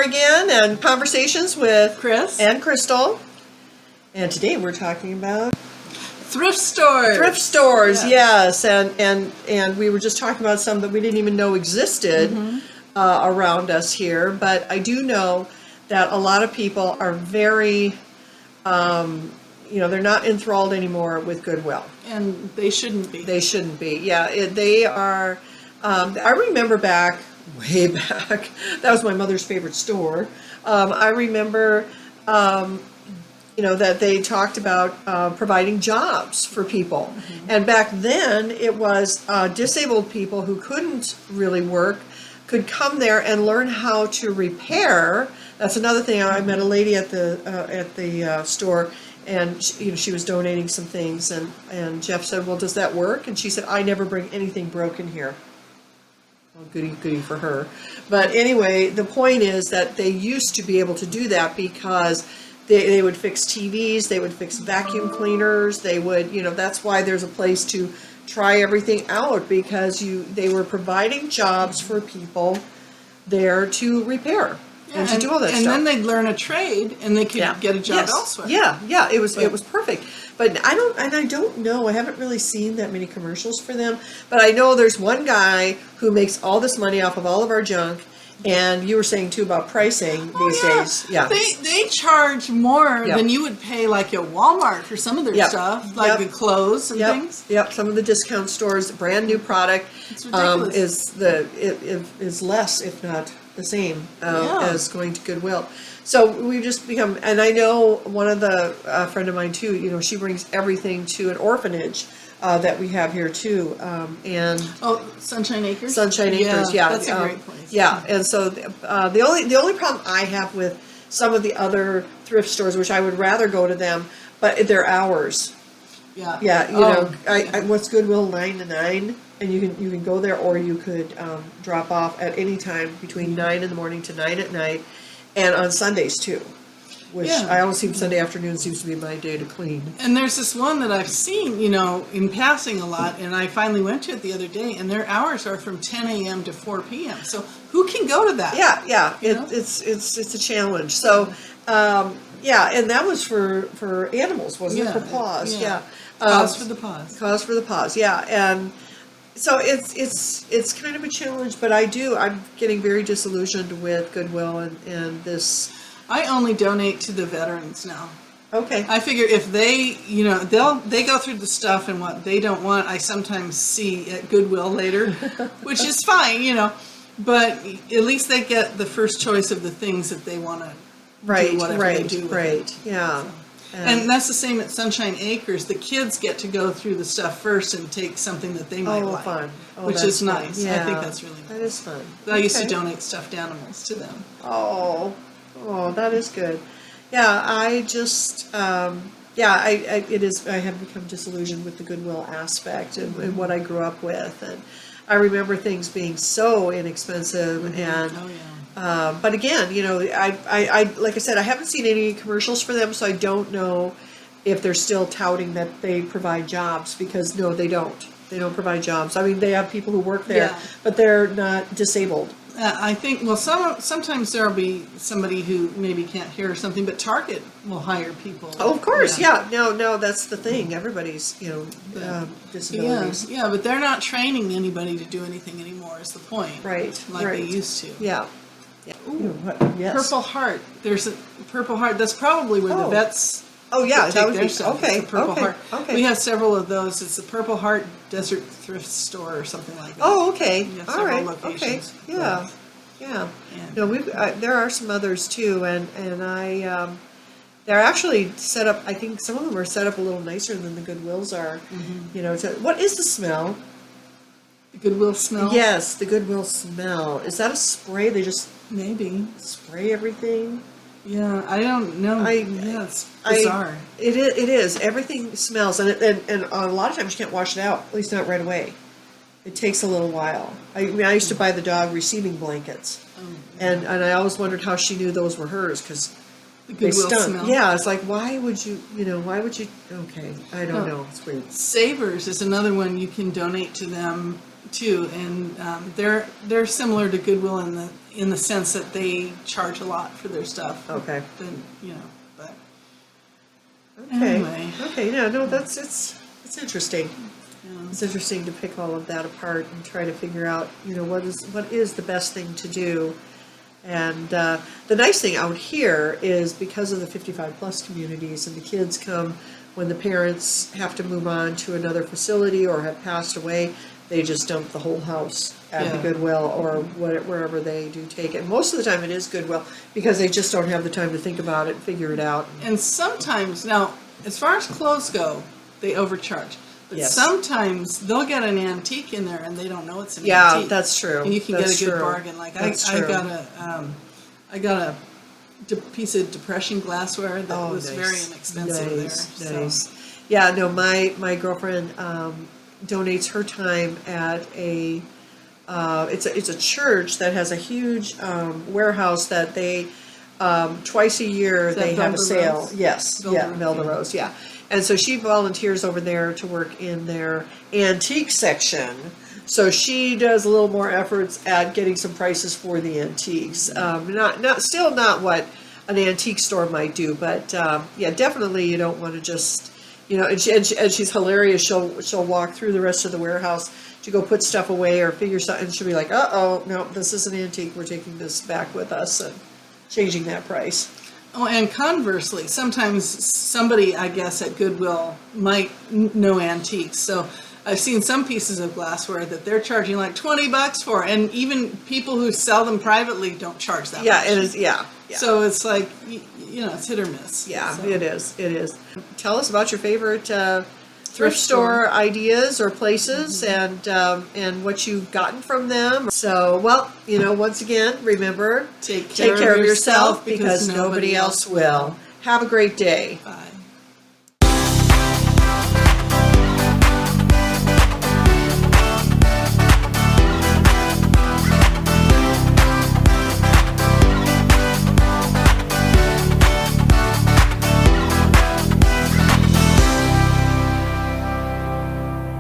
again, and Conversations with Chris and Crystal. And today we're talking about thrift stores. Thrift stores, yes. And we were just talking about some that we didn't even know existed around us here. But I do know that a lot of people are very, they're not enthralled anymore with Goodwill. And they shouldn't be. They shouldn't be. Yeah, they are. I remember way back, that was my mother's favorite store. I remember, that they talked about providing jobs for people. And back then, it was disabled people who couldn't really work could come there and learn how to repair. That's another thing. I met a lady at the store, and she was donating some things, and Jeff said, "Well, does that work?" And she said, "I never bring anything broken here." Well, goody for her. But anyway, the point is that they used to be able to do that because they would fix TVs, they would fix vacuum cleaners, they would, that's why there's a place to try everything out, because they were providing jobs for people there to repair and to do all that stuff. And then they'd learn a trade and they could get a job elsewhere. Yeah, it was perfect. But I don't know, I haven't really seen that many commercials for them, but I know there's one guy who makes all this money off of all of our junk. And you were saying too about pricing these days. Yeah, they charge more than you would pay like at Walmart for some of their stuff, like the clothes and things. Yep, some of the discount stores, brand new product it's ridiculous. is less, if not the same, as going to Goodwill. So we've just become, and I know one of the friend of mine too. She brings everything to an orphanage. That we have here too, and Sunshine Acres. Sunshine Acres, that's a great place. Yeah, and so the only problem I have with some of the other thrift stores, which I would rather go to them, but their hours. What's Goodwill 9 to 9, and you can go there, or you could drop off at any time between 9 in the morning to 9 at night, and on Sundays too. Which I always see Sunday afternoon seems to be my day to clean. And there's this one that I've seen, in passing a lot, and I finally went to it the other day, and their hours are from 10 a.m. to 4 p.m. So who can go to that? Yeah. It's a challenge. So, and that was for animals, wasn't it? For paws, Cause for the paws. Cause for the paws, yeah. And so it's kind of a challenge, but I'm getting very disillusioned with Goodwill and this. I only donate to the veterans now. Okay. I figure if they, they go through the stuff, and what they don't want, I sometimes see at Goodwill later, which is fine, but at least they get the first choice of the things that they want to do, whatever they do. Right. Yeah. So. And that's the same at Sunshine Acres. The kids get to go through the stuff first and take something that they might like, fun. Which is nice. Fun. Yeah. I think that's really nice. That is fun. I used to donate stuffed animals to them. Oh, that is good. Yeah, I just, I have become disillusioned with the Goodwill aspect and what I grew up with. And I remember things being so inexpensive. And, but again, I like I said, I haven't seen any commercials for them, so I don't know if they're still touting that they provide jobs, because no, they don't. They don't provide jobs. I mean, they have people who work there, but they're not disabled. I think, sometimes there will be somebody who maybe can't hear or something, but Target will hire people. Oh, of course, No, that's the thing. Everybody's, disabilities. Yeah, but they're not training anybody to do anything anymore, is the point. Right. Like they used to. Yeah. Ooh, yes. Purple Heart. There's a Purple Heart. That's probably where the vets that would their be, stuff. okay. It's the Purple Heart. Okay. We have several of those. It's the Purple Heart Desert Thrift Store or something like that. Oh, okay. We have All several right. locations. Okay. Yeah. No, there are some others too, and they're actually set up. I think some of them are set up a little nicer than the Goodwills are. What is the smell? The Goodwill smell? Yes, the Goodwill smell. Is that a spray? They just maybe spray everything. Yeah, I don't know. It's bizarre. It is. Everything smells, and a lot of times you can't wash it out. At least not right away. It takes a little while. I used to buy the dog receiving blankets, and I always wondered how she knew those were hers, because they stunk. Smell. Yeah, it's like, why would you? Why would you? Okay, I don't know. It's weird. Savers is another one. You can donate to them too, and they're similar to Goodwill in the sense that they charge a lot for their stuff. Okay. Then, but Okay. anyway. Okay. Yeah. No, it's interesting. Yeah. It's interesting to pick all of that apart and try to figure out, what is the best thing to do. And the nice thing out here is because of the 55 plus communities, and the kids come when the parents have to move on to another facility or have passed away, they just dump the whole house at the Yeah. Goodwill or wherever they do take it. Most of the time it is Goodwill because they just don't have the time to think about it and figure it out. And sometimes, now, as far as clothes go, they overcharge. But Yes. sometimes they'll get an antique in there and they don't know it's an Yeah, antique. that's true. And you can That's get a good true. bargain. Like That's I true. got a piece of depression glassware that was nice. very inexpensive Nice, there. nice. Yeah, no, my girlfriend donates her time at it's a church that has a huge warehouse that they twice a year Is that they have a Velda sale. Rose? Yes, Velda yeah, Rose, Melda yeah. Rose, yeah. And so she volunteers over there to work in their antique section. So she does a little more efforts at getting some prices for the antiques. Still not what an antique store might do, but yeah, definitely you don't want to just, and she's hilarious. She'll walk through the rest of the warehouse to go put stuff away or figure something, and she'll be like, "Uh-oh, no, this is an antique. We're taking this back with us and changing that price." Oh, and conversely, sometimes somebody, I guess, at Goodwill might know antiques. So I've seen some pieces of glassware that they're charging like $20 for, and even people who sell them privately don't charge that Yeah, much. it is. Yeah, yeah. So it's like, it's hit or miss. Yeah, So. it is. It is. Tell us about your favorite thrift store. store ideas or places, and what you've gotten from them. So, well, once again, remember, Take take care of yourself because nobody else will. Have a great day. Bye.